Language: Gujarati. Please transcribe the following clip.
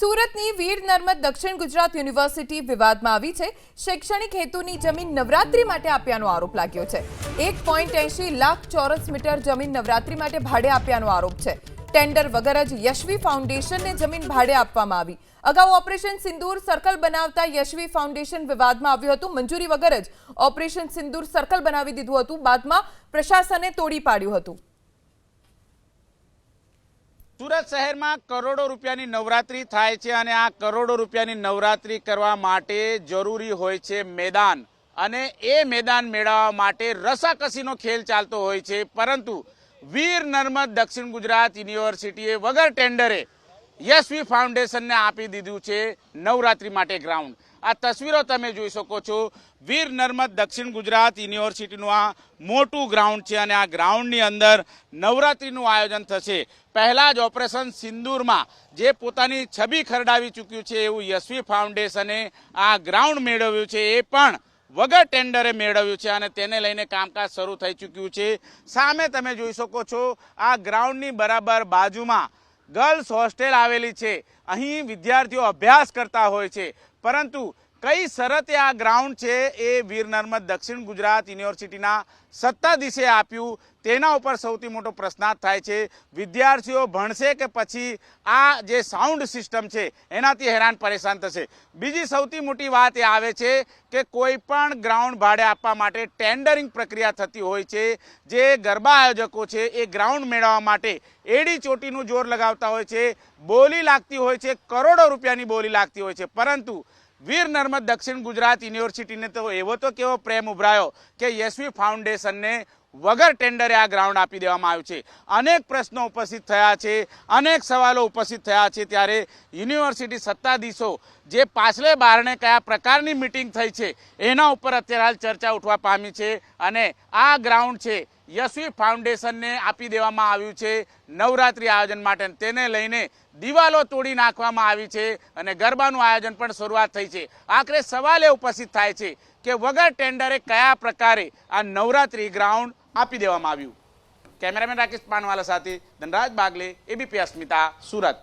સુરતની વીર નર્મદ દક્ષિણ ગુજરાત યુનિવર્સિટી વિવાદમાં આવી છે। શૈક્ષણિક હેતુની જમીન નવરાત્રી માટે આપ્યાનો આરોપ લાગ્યો છે। 1.80 લાખ ચોરસ મીટર જમીન નવરાત્રી માટે ભાડે આપ્યાનો આરોપ છે। ટેન્ડર વગર જ યશવી ફાઉન્ડેશનને જમીન ભાડે આપવામાં આવી। અગાઉ ઓપરેશન સિંદૂર સર્કલ બનાવતા યશવી ફાઉન્ડેશન વિવાદમાં આવ્યું હતું। મંજૂરી વગર જ ઓપરેશન સિંદૂર સર્કલ બનાવી દીધું હતું। બાદમાં પ્રશાસને તોડી પાડ્યું હતું। સુરત શહેરમાં કરોડો રૂપિયાની નવરાત્રી થાય છે અને આ કરોડો રૂપિયાની નવરાત્રી કરવા માટે જરૂરી હોય છે મેદાન, અને એ મેદાન મેળવવા માટે રસાકસીનો ખેલ ચાલતો હોય છે। પરંતુ વીર નર્મદ દક્ષિણ ગુજરાત યુનિવર્સિટીએ વગર ટેન્ડરે યશવી ફાઉન્ડેશનને આપી દીધું છે નવરાત્રી માટે ગ્રાઉન્ડ। આ તસવીરો તમે જોઈ શકો છો। વીર નર્મદ દક્ષિણ ગુજરાત યુનિવર્સિટીનું આ મોટું ગ્રાઉન્ડ છે અને આ ગ્રાઉન્ડની અંદર નવરાત્રીનું આયોજન થશે। પહેલા જ ઓપરેશન સિંદૂરમાં જે પોતાની છબી ખરડાવી ચૂક્યું છે એવું યશવી ફાઉન્ડેશને આ ગ્રાઉન્ડ મેળવ્યું છે, એ પણ વગર ટેન્ડરે મેળવ્યું છે અને તેને લઈને કામકાજ શરૂ થઈ ચૂક્યું છે। સામે તમે જોઈ શકો છો આ ગ્રાઉન્ડની બરાબર બાજુમાં ગર્લ્સ હોસ્ટેલ આવેલી છે। અહીં વિદ્યાર્થીઓ અભ્યાસ કરતા હોય છે, પરંતુ કઈ શરતે આ ગ્રાઉન્ડ છે એ વીર નર્મદ દક્ષિણ ગુજરાત યુનિવર્સિટીના સત્તાધીશે આપ્યું, તેના ઉપર સૌથી મોટો પ્રશ્નાર્થ થાય છે। વિદ્યાર્થીઓ ભણશે કે પછી આ જે સાઉન્ડ સિસ્ટમ છે એનાથી હેરાન પરેશાન થશે। બીજી સૌથી મોટી વાત એ આવે છે કે કોઈ પણ ગ્રાઉન્ડ ભાડે આપવા માટે ટેન્ડરિંગ પ્રક્રિયા થતી હોય છે। જે ગરબા આયોજકો છે એ ગ્રાઉન્ડ મેળવવા માટે એડી ચોટીનું જોર લગાવતા હોય છે, બોલી લાગતી હોય છે, કરોડો રૂપિયાની બોલી લાગતી હોય છે। પરંતુ વીર નર્મદ દક્ષિણ ગુજરાત યુનિવર્સિટીને તો એવો તો કેવો પ્રેમ ઉભરાયો કે યશવી ફાઉન્ડેશનને વગર ટેન્ડરે આ ગ્રાઉન્ડ આપી દેવામાં આવ્યું છે। અનેક પ્રશ્નો ઉપસ્થિત થયા છે, અનેક સવાલો ઉપસ્થિત થયા છે, ત્યારે યુનિવર્સિટી સત્તાધીશો જે પાછલે બારણે કયા પ્રકારની મિટિંગ થઈ છે એના ઉપર અત્યારે હાલ ચર્ચા ઉઠવા પામી છે। અને આ ગ્રાઉન્ડ છે યશવી ફાઉન્ડેશનને આપી દેવામાં આવ્યું છે નવરાત્રી આયોજન માટે। તેને લઈને દિવાલો તોડી નાખવામાં આવી છે અને ગરબાનું આયોજન પણ શરૂઆત થઈ છે। આખરે સવાલ એ ઉપસ્થિત થાય છે કે વગર ટેન્ડરે કયા પ્રકારે આ નવરાત્રી ગ્રાઉન્ડ આપી દેવામાં આવ્યું। કેમેરામેન રાકેશ પાનવાલા સાથે ધનરાજ બાગલે, એબીપી અસ્મિતા, સુરત।